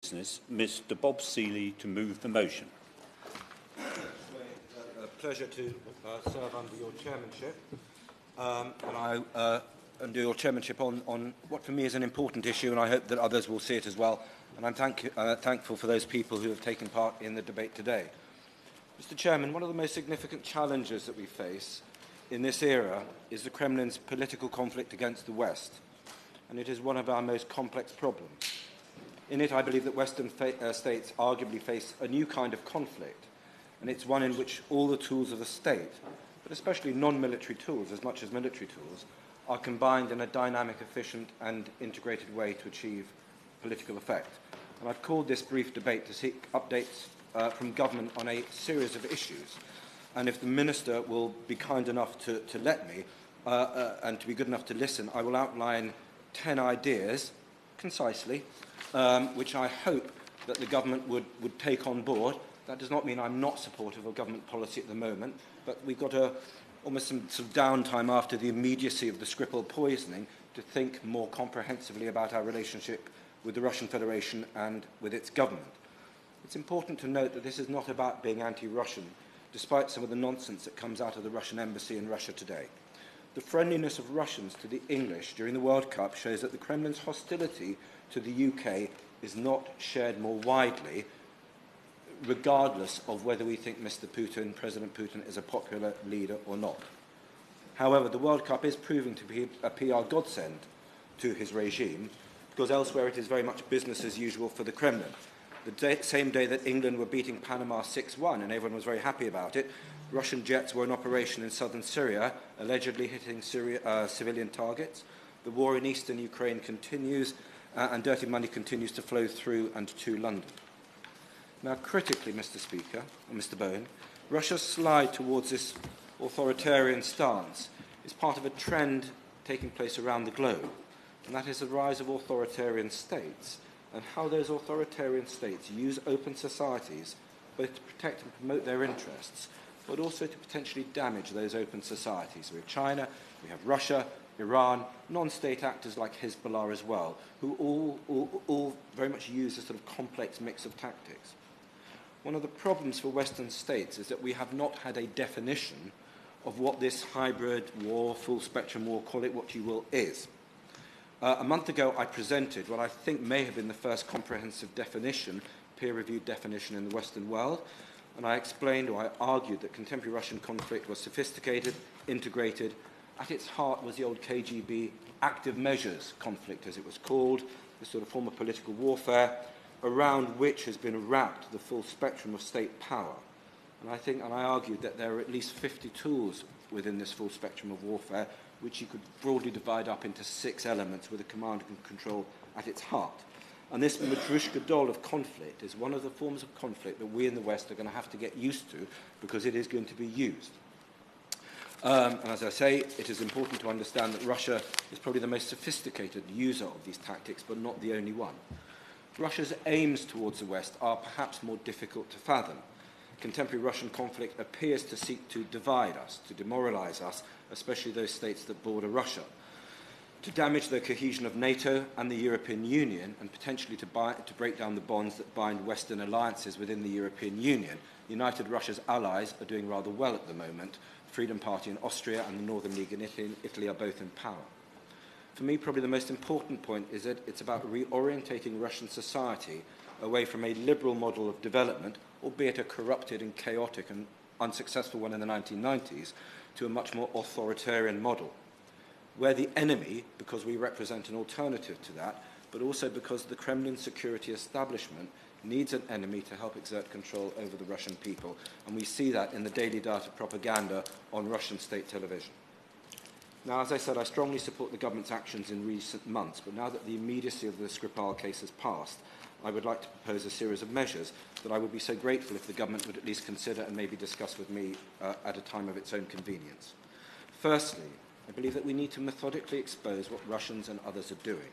Business, Mr. Bob Seely, to move the motion. A pleasure to serve under your chairmanship, under your chairmanship on what for me is an important issue, and I hope that others will see it as well. And I'm thankful for those people who have taken part in the debate today. Mr. Chairman, one of the most significant challenges that we face in this era is the Kremlin's political conflict against the West, and it is one of our most complex problems. In it, I believe that Western states arguably face a new kind of conflict, and it's one in which all the tools of the state, but especially non-military tools as much as military tools, are combined in a dynamic, efficient and integrated way to achieve political effect. And I've called this brief debate to seek updates from government on a series of issues. And if the Minister will be kind enough to let me, and to be good enough to listen, I will outline 10 ideas, concisely, which I hope that the government would take on board. That does not mean I'm not supportive of government policy at the moment, but we've got almost some sort of downtime after the immediacy of the Skripal poisoning to think more comprehensively about our relationship with the Russian Federation and with its government. It's important to note that this is not about being anti-Russian, despite some of the nonsense that comes out of the Russian embassy in Russia today. The friendliness of Russians to the English during the World Cup shows that the Kremlin's hostility to the UK is not shared more widely, regardless of whether we think Mr. Putin, President Putin, is a popular leader or not. However, the World Cup is proving to be a PR godsend to his regime, because elsewhere it is very much business as usual for the Kremlin. The same day that England were beating Panama 6-1, and everyone was very happy about it, Russian jets were in operation in southern Syria, allegedly hitting civilian targets. The war in eastern Ukraine continues, and dirty money continues to flow through and to London. Now, critically, Mr. Speaker, and Mr. Bowen, Russia's slide towards this authoritarian stance is part of a trend taking place around the globe, and that is the rise of authoritarian states and how those authoritarian states use open societies both to protect and promote their interests, but also to potentially damage those open societies. We have China, we have Russia, Iran, non-state actors like Hezbollah as well, who all very much use a sort of complex mix of tactics. One of the problems for Western states is that we have not had a definition of what this hybrid war, full-spectrum war, call it what you will, is. A month ago, I presented what I think may have been the first comprehensive definition, peer-reviewed definition in the Western world, and I explained, or I argued, that contemporary Russian conflict was sophisticated, integrated. At its heart was the old KGB active measures conflict, as it was called, this sort of form of political warfare, around which has been wrapped the full spectrum of state power. And I argued that there are at least 50 tools within this full spectrum of warfare, which you could broadly divide up into 6 elements with a command and control at its heart. And this Matryoshka doll of conflict is one of the forms of conflict that we in the West are going to have to get used to, because it is going to be used. And as I say, it is important to understand that Russia is probably the most sophisticated user of these tactics, but not the only one. Russia's aims towards the West are perhaps more difficult to fathom. Contemporary Russian conflict appears to seek to divide us, to demoralize us, especially those states that border Russia, to damage the cohesion of NATO and the European Union, and potentially to break down the bonds that bind Western alliances within the European Union. United Russia's allies are doing rather well at the moment. The Freedom Party in Austria and the Northern League in Italy are both in power. For me, probably the most important point is that it's about reorientating Russian society away from a liberal model of development, albeit a corrupted and chaotic and unsuccessful one in the 1990s, to a much more authoritarian model. We're the enemy because we represent an alternative to that, but also because the Kremlin security establishment needs an enemy to help exert control over the Russian people, and we see that in the daily data propaganda on Russian state television. Now, as I said, I strongly support the government's actions in recent months, but now that the immediacy of the Skripal case has passed, I would like to propose a series of measures that I would be so grateful if the government would at least consider and maybe discuss with me at a time of its own convenience. Firstly, I believe that we need to methodically expose what Russians and others are doing.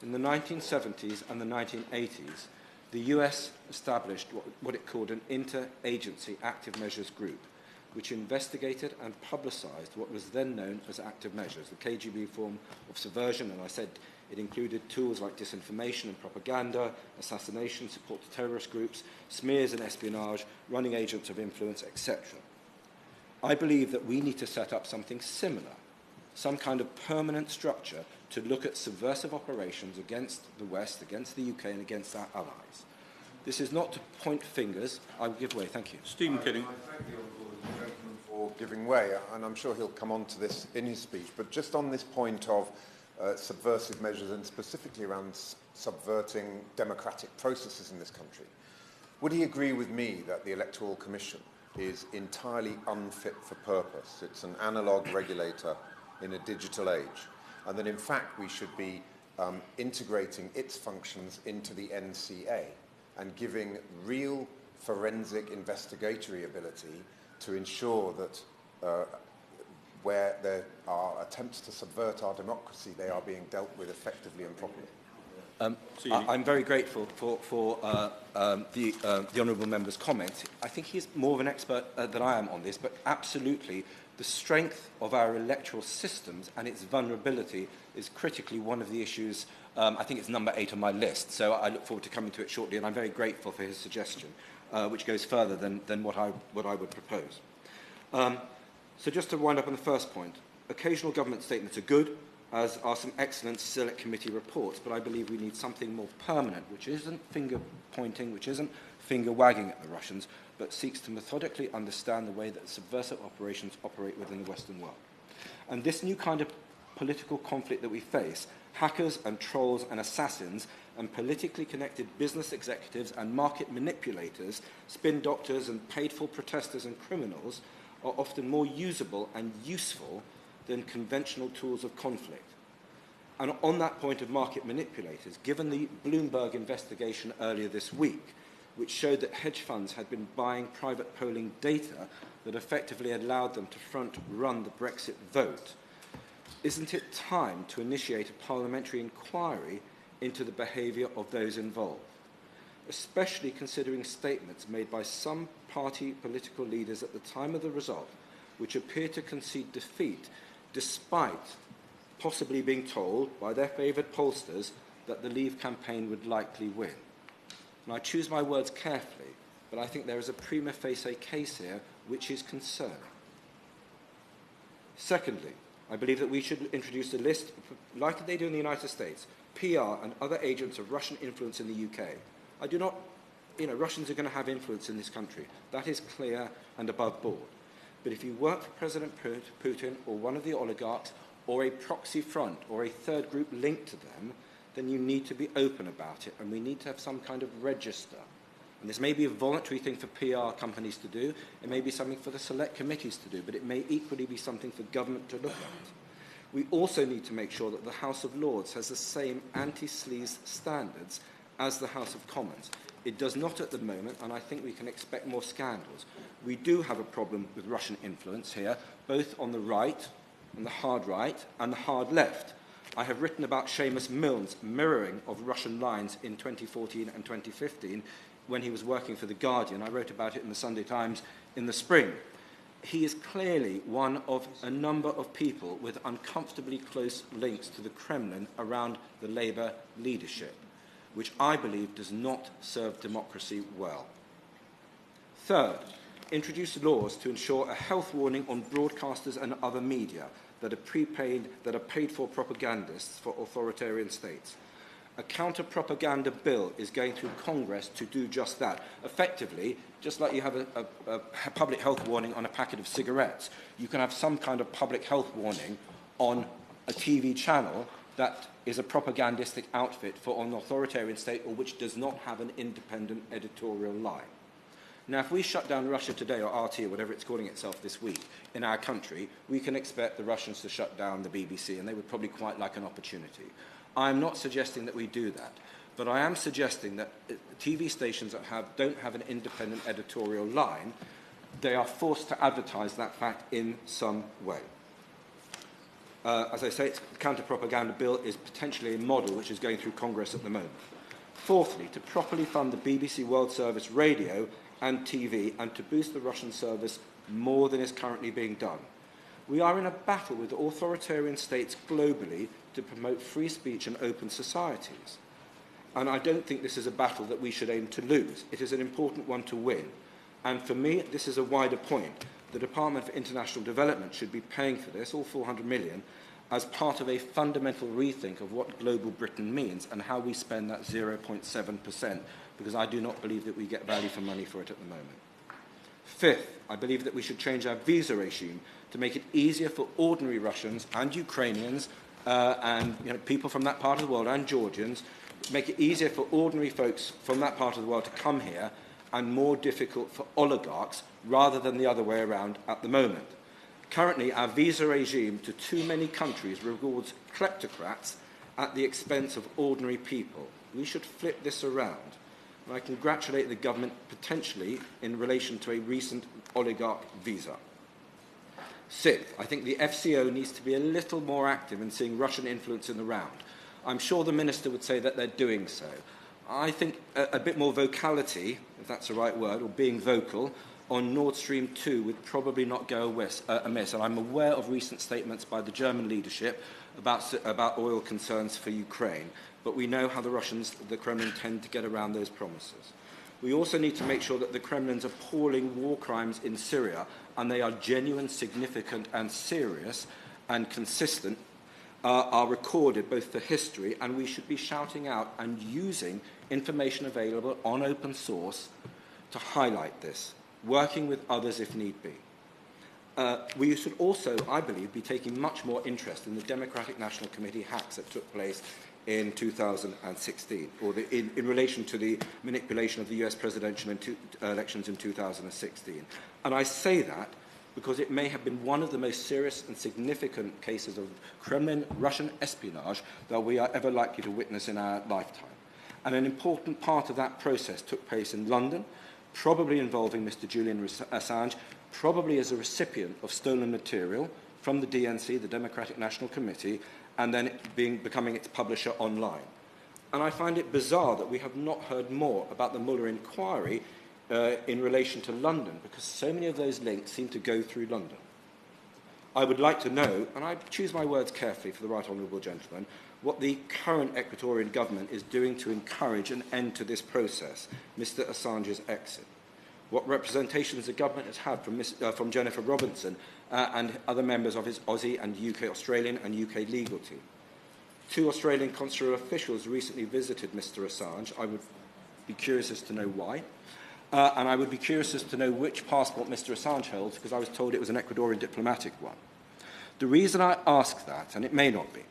In the 1970s and the 1980s, the US established what it called an Interagency Active Measures Group, which investigated and publicized what was then known as active measures, the KGB form of subversion, and I said It included tools like disinformation and propaganda, assassination, support to terrorist groups, smears and espionage, running agents of influence, etc. I believe that we need to set up something similar, some kind of permanent structure to look at subversive operations against the West, against the UK, and against our allies. This is not to point fingers. I will give way. Thank you. Stephen Kidding. I thank the honourable gentleman for giving way, and I'm sure he'll come on to this in his speech. But just on this point of subversive measures, and specifically around subverting democratic processes in this country, would he agree with me that the Electoral Commission is entirely unfit for purpose? It's an analogue regulator in a digital age, and that in fact we should be integrating its functions into the NCA and giving real forensic investigatory ability to ensure that where there are attempts to subvert our democracy, they are being dealt with effectively and properly. I'm very grateful for the honourable member's comment. I think he's more of an expert than I am on this, but absolutely the strength of our electoral systems and its vulnerability is critically one of the issues. I think it's number 8 on my list, so I look forward to coming to it shortly, and I'm very grateful for his suggestion, which goes further than what I would propose. So just to wind up on the first point, occasional government statements are good, as are some excellent Select Committee reports, but I believe we need something more permanent, which isn't finger-pointing, which isn't finger-wagging at the Russians, but seeks to methodically understand the way that subversive operations operate within the Western world. And this new kind of political conflict that we face, hackers and trolls and assassins and politically connected business executives and market manipulators, spin doctors and paid-for protesters and criminals, are often more usable and useful than conventional tools of conflict. And on that point of market manipulators, given the Bloomberg investigation earlier this week, which showed that hedge funds had been buying private polling data that effectively allowed them to front-run the Brexit vote, isn't it time to initiate a parliamentary inquiry into the behaviour of those involved, especially considering statements made by some party political leaders at the time of the result, which appear to concede defeat despite possibly being told by their favoured pollsters that the Leave campaign would likely win? And I choose my words carefully, but I think there is a prima facie case here which is concerning. Secondly, I believe that we should introduce a list, like they do in the United States, PR and other agents of Russian influence in the UK. I do not, Russians are going to have influence in this country. That is clear and above board. But if you work for President Putin or one of the oligarchs or a proxy front or a third group linked to them, then you need to be open about it, and we need to have some kind of register. And this may be a voluntary thing for PR companies to do, it may be something for the select committees to do, but it may equally be something for government to look at. We also need to make sure that the House of Lords has the same anti-sleaze standards as the House of Commons. It does not at the moment, and I think we can expect more scandals. We do have a problem with Russian influence here, both on the right, and the hard right, and the hard left. I have written about Seamus Milne's mirroring of Russian lines in 2014 and 2015 when he was working for The Guardian. I wrote about it in the Sunday Times in the spring. He is clearly one of a number of people with uncomfortably close links to the Kremlin around the Labour leadership, which I believe does not serve democracy well. Third, introduce laws to ensure a health warning on broadcasters and other media that are paid for propagandists for authoritarian states. A counter-propaganda bill is going through Congress to do just that. Effectively, just like you have a public health warning on a packet of cigarettes, you can have some kind of public health warning on a TV channel that is a propagandistic outfit for an authoritarian state or which does not have an independent editorial line. Now, if we shut down Russia Today or RT or whatever it's calling itself this week in our country, we can expect the Russians to shut down the BBC, and they would probably quite like an opportunity. I'm not suggesting that we do that, but I am suggesting that TV stations that don't have an independent editorial line, they are forced to advertise that fact in some way. As I say, the counter-propaganda bill is potentially a model which is going through Congress at the moment. Fourthly, to properly fund the BBC World Service radio and TV and to boost the Russian service more than is currently being done. We are in a battle with authoritarian states globally to promote free speech and open societies. And I don't think this is a battle that we should aim to lose. It is an important one to win. And for me, this is a wider point. The Department for International Development should be paying for this, all 400 million, as part of a fundamental rethink of what global Britain means and how we spend that 0.7%, because I do not believe that we get value for money for it at the moment. Fifth, I believe that we should change our visa regime to make it easier for ordinary Russians and Ukrainians and people from that part of the world and Georgians, make it easier for ordinary folks from that part of the world to come here and more difficult for oligarchs rather than the other way around at the moment. Currently, our visa regime to too many countries rewards kleptocrats at the expense of ordinary people. We should flip this around. And I congratulate the government potentially in relation to a recent oligarch visa. Sixth, I think the FCO needs to be a little more active in seeing Russian influence in the round. I'm sure the Minister would say that they're doing so. I think a bit more vocality, if that's the right word, or being vocal, on Nord Stream 2 would probably not go amiss. And I'm aware of recent statements by the German leadership about oil concerns for Ukraine. But we know how the Russians, the Kremlin, tend to get around those promises. We also need to make sure that the Kremlin's appalling war crimes in Syria, and they are genuine, significant and serious and consistent, are recorded both for history, and we should be shouting out and using information available on open source to highlight this, working with others if need be. We should also, I believe, be taking much more interest in the Democratic National Committee hacks that took place in 2016, or in relation to the manipulation of the US presidential elections in 2016. And I say that because it may have been one of the most serious and significant cases of Kremlin Russian espionage that we are ever likely to witness in our lifetime. And an important part of that process took place in London, probably involving Mr. Julian Assange, probably as a recipient of stolen material from the DNC, the Democratic National Committee, and then becoming its publisher online. And I find it bizarre that we have not heard more about the Mueller inquiry in relation to London, because so many of those links seem to go through London. I would like to know, and I choose my words carefully for the right honourable gentleman, what the current Ecuadorian government is doing to encourage an end to this process, Mr. Assange's exit. What representations the government has had from Jennifer Robinson and other members of his Aussie and UK, Australian and UK legal team. 2 Australian consular officials recently visited Mr. Assange. I would be curious as to know why. And I would be curious as to know which passport Mr. Assange holds, because I was told it was an Ecuadorian diplomatic one. The reason I ask that, and it may not be,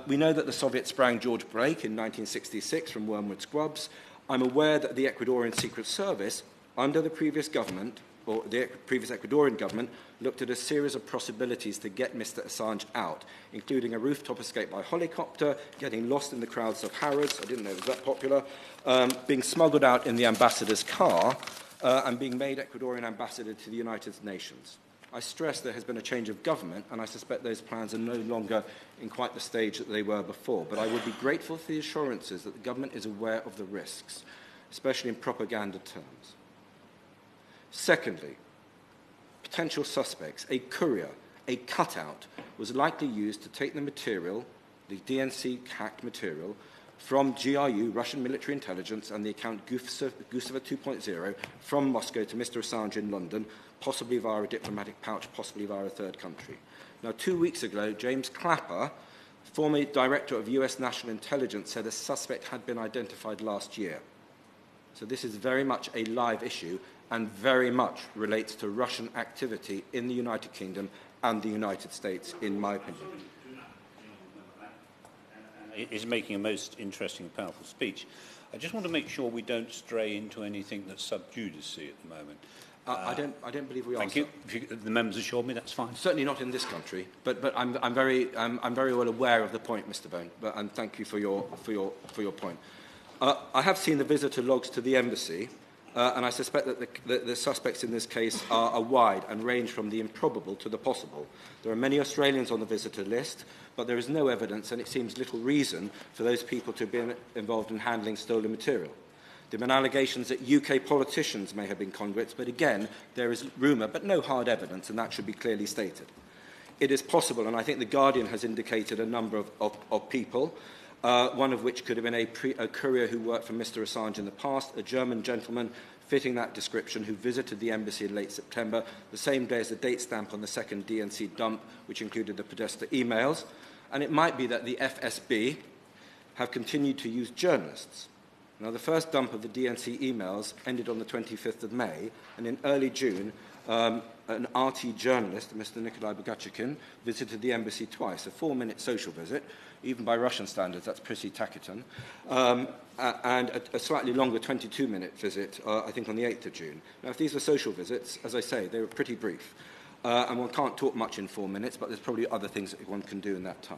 we know that the Soviets sprang George Blake in 1966 from Wormwood Scrubs. I'm aware that the Ecuadorian Secret Service, under the previous government, or the previous Ecuadorian government, looked at a series of possibilities to get Mr. Assange out, including a rooftop escape by helicopter, getting lost in the crowds of Harrods, I didn't know it was that popular, being smuggled out in the ambassador's car, and being made Ecuadorian ambassador to the United Nations. I stress there has been a change of government, and I suspect those plans are no longer in quite the stage that they were before. But I would be grateful for the assurances that the government is aware of the risks, especially in propaganda terms. Secondly, potential suspects, a courier, a cutout, was likely used to take the material, the DNC hacked material, from GRU, Russian military intelligence, and the account Guseva 2.0 from Moscow to Mr. Assange in London, possibly via a diplomatic pouch, possibly via a third country. Now, 2 weeks ago, James Clapper, former director of US National Intelligence, said a suspect had been identified last year. So this is very much a live issue and very much relates to Russian activity in the United Kingdom and the United States, in my opinion. He's making a most interesting and powerful speech. I just want to make sure we don't stray into anything that's sub judice at the moment. I don't believe we are. Thank you. If the members assured me, that's fine. Certainly not in this country, but I'm very well aware of the point, Mr. Bone. And thank you for your point. I have seen the visitor logs to the embassy, and I suspect that the suspects in this case are wide and range from the improbable to the possible. There are many Australians on the visitor list, but there is no evidence, and it seems little reason, for those people to have been involved in handling stolen material. There have been allegations that UK politicians may have been conduits, but again, there is rumour, but no hard evidence, and that should be clearly stated. it is possible, and I think The Guardian has indicated a number of people, one of which could have been a courier who worked for Mr. Assange in the past, a German gentleman fitting that description who visited the embassy in late September, the same day as the date stamp on the second DNC dump, which included the Podesta emails. And it might be that the FSB have continued to use journalists. Now, the first dump of the DNC emails ended on the 25th of May, and in early June, an RT journalist, Mr. Nikolai Bogachikin, visited the embassy twice, a 4-minute social visit. Even by Russian standards, that's pretty taciturn, and a slightly longer 22-minute visit, I think, on the 8th of June. Now, if these were social visits, as I say, they were pretty brief, and one can't talk much in 4 minutes, but there's probably other things that one can do in that time.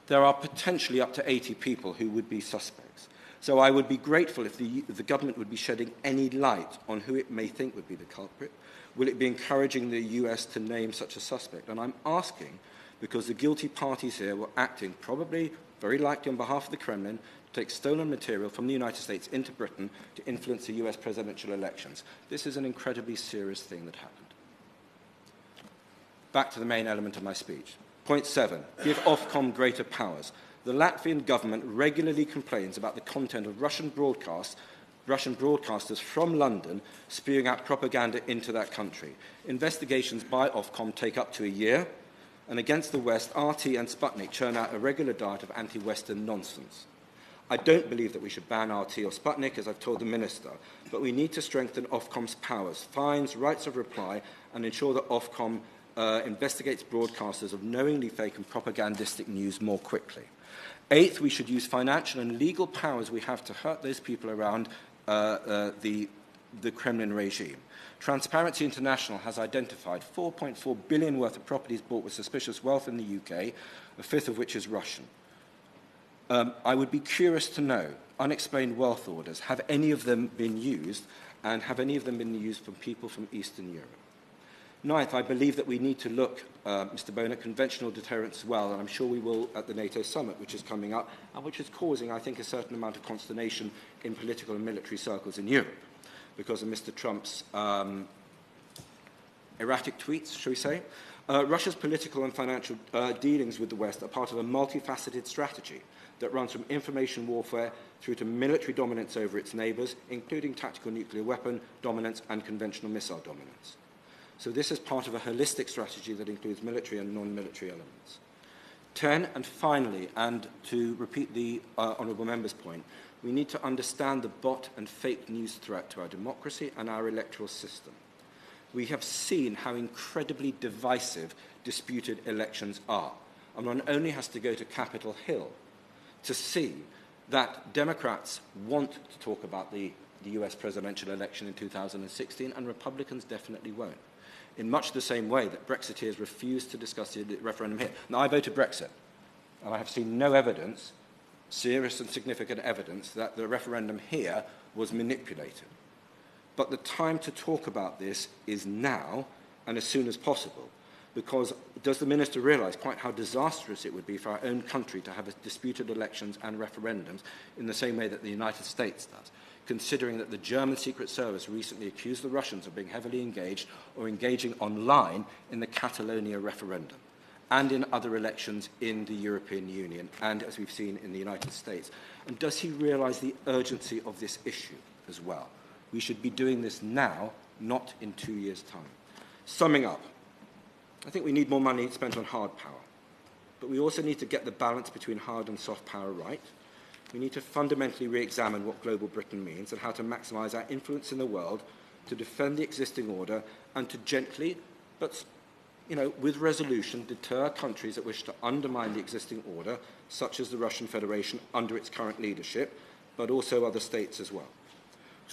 There are potentially up to 80 people who would be suspects. So I would be grateful if the government would be shedding any light on who it may think would be the culprit. Will it be encouraging the US to name such a suspect? And I'm asking because the guilty parties here were acting, probably very likely on behalf of the Kremlin, to take stolen material from the United States into Britain to influence the US presidential elections. This is an incredibly serious thing that happened. Back to the main element of my speech. Point 7, give Ofcom greater powers. The Latvian government regularly complains about the content of Russian broadcasters from London spewing out propaganda into that country. Investigations by Ofcom take up to a year, and against the West, RT and Sputnik churn out a regular diet of anti-Western nonsense. I don't believe that we should ban RT or Sputnik, as I've told the Minister, but we need to strengthen Ofcom's powers, fines, rights of reply, and ensure that Ofcom investigates broadcasters of knowingly fake and propagandistic news more quickly. 8th, we should use financial and legal powers we have to hurt those people around the Kremlin regime. Transparency International has identified 4.4 billion worth of properties bought with suspicious wealth in the UK, a fifth of which is Russian. I would be curious to know, unexplained wealth orders, have any of them been used, and have any of them been used from people from Eastern Europe? 9th, I believe that we need to look, Mr. Bone, at conventional deterrence as well, and I'm sure we will at the NATO summit, which is coming up, and which is causing, I think, a certain amount of consternation in political and military circles in Europe because of Mr. Trump's erratic tweets, shall we say. Russia's political and financial dealings with the West are part of a multifaceted strategy that runs from information warfare through to military dominance over its neighbours, including tactical nuclear weapon dominance and conventional missile dominance. So this is part of a holistic strategy that includes military and non-military elements. 10, and finally, and to repeat the honourable member's point, we need to understand the bot and fake news threat to our democracy and our electoral system. We have seen how incredibly divisive disputed elections are. And one only has to go to Capitol Hill to see that Democrats want to talk about the US presidential election in 2016, and Republicans definitely won't. In much the same way that Brexiteers refused to discuss the referendum here. Now, I voted Brexit, and I have seen no evidence, serious and significant evidence, that the referendum here was manipulated. But the time to talk about this is now, and as soon as possible, because does the Minister realise quite how disastrous it would be for our own country to have disputed elections and referendums in the same way that the United States does? Considering that the German Secret Service recently accused the Russians of being heavily engaged or engaging online in the Catalonia referendum and in other elections in the European Union and, as we've seen, in the United States. And does he realise the urgency of this issue as well? We should be doing this now, not in 2 years' time. Summing up, I think we need more money spent on hard power, but we also need to get the balance between hard and soft power right. We need to fundamentally re-examine what global Britain means and how to maximise our influence in the world to defend the existing order and to gently, but with resolution, deter countries that wish to undermine the existing order, such as the Russian Federation under its current leadership, but also other states as well.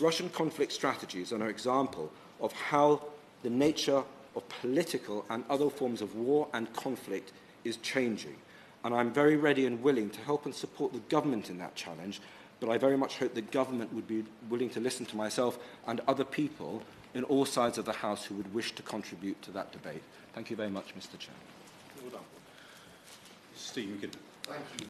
Russian conflict strategies are an example of how the nature of political and other forms of war and conflict is changing. And I'm very ready and willing to help and support the government in that challenge, but I very much hope the government would be willing to listen to myself and other people in all sides of the House who would wish to contribute to that debate. Thank you very much, Mr. Chairman. Well done. Steve McKinnon. Thank you.